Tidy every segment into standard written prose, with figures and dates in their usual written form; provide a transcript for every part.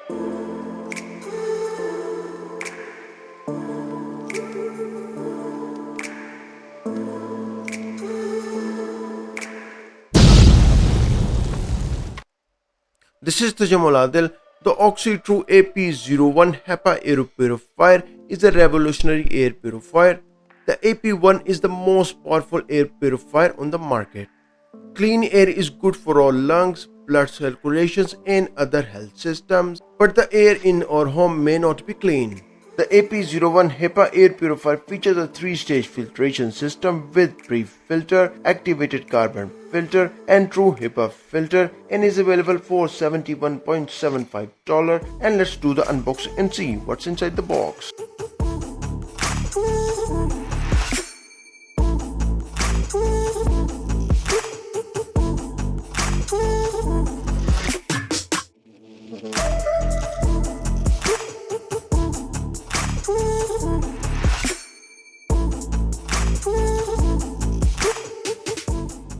This is the Adil. The OXYTRUE AP01 HEPA Air Purifier is a revolutionary air purifier. The AP1 is the most powerful air purifier on the market. Clean air is good for our lungs, blood circulations and other health systems, but the air in our home may not be clean. The AP01 HEPA Air Purifier features a 3-stage filtration system with pre-filter, activated carbon filter and true HEPA filter and is available for $71.75. And let's do the unboxing and see what's inside the box.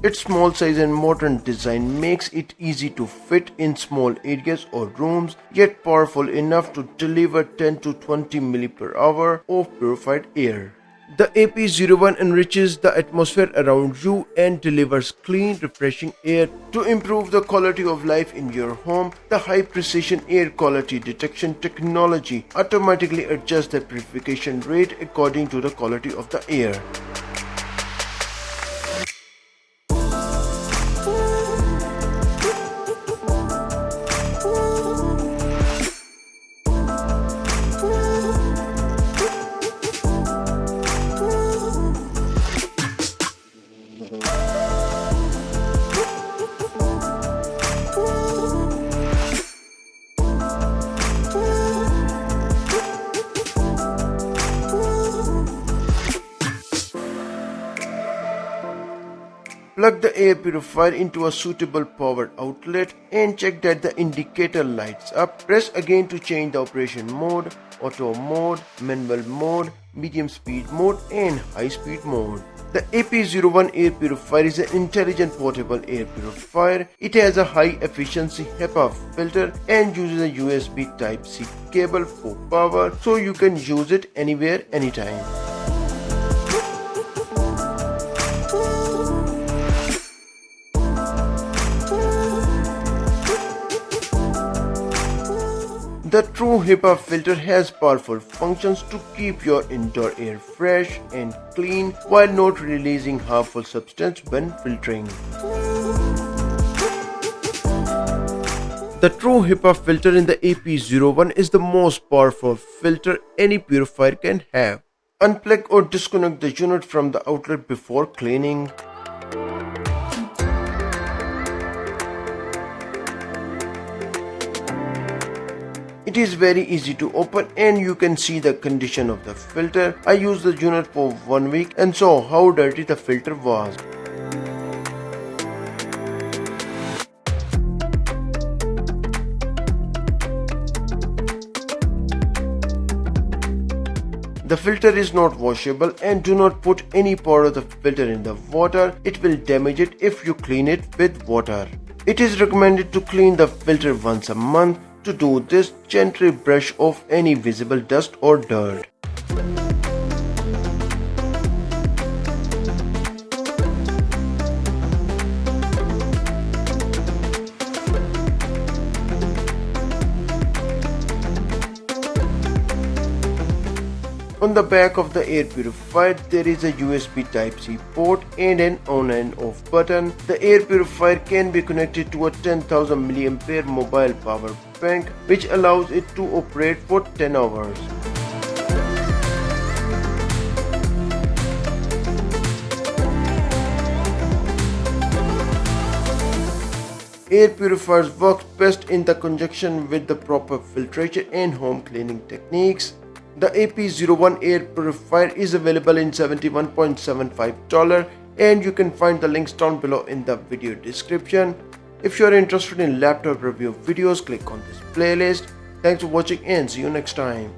Its small size and modern design makes it easy to fit in small areas or rooms, yet powerful enough to deliver 10 to 20 ml/h of purified air. The AP01 enriches the atmosphere around you and delivers clean, refreshing air. To improve the quality of life in your home, the high-precision air quality detection technology automatically adjusts the purification rate according to the quality of the air. Plug the air purifier into a suitable power outlet and check that the indicator lights up. Press again to change the operation mode, auto mode, manual mode, medium speed mode and high speed mode. The AP01 air purifier is an intelligent portable air purifier. It has a high efficiency HEPA filter and uses a USB Type-C cable for power, so you can use it anywhere, anytime. The true HEPA filter has powerful functions to keep your indoor air fresh and clean while not releasing harmful substances when filtering. The true HEPA filter in the AP01 is the most powerful filter any purifier can have. Unplug or disconnect the unit from the outlet before cleaning. It is very easy to open and you can see the condition of the filter. I used the unit for 1 week and saw how dirty the filter was. The filter is not washable and do not put any part of the filter in the water. It will damage it if you clean it with water. It is recommended to clean the filter once a month. To do this, gently brush off any visible dust or dirt. On the back of the air purifier, there is a USB Type-C port and an on and off button. The air purifier can be connected to a 10,000 mAh mobile power bank, which allows it to operate for 10 hours. Air purifiers work best in the conjunction with the proper filtration and home cleaning techniques. The AP01 air purifier is available in $71.75 and you can find the links down below in the video description. If you are interested in laptop review videos, click on this playlist. Thanks for watching and see you next time.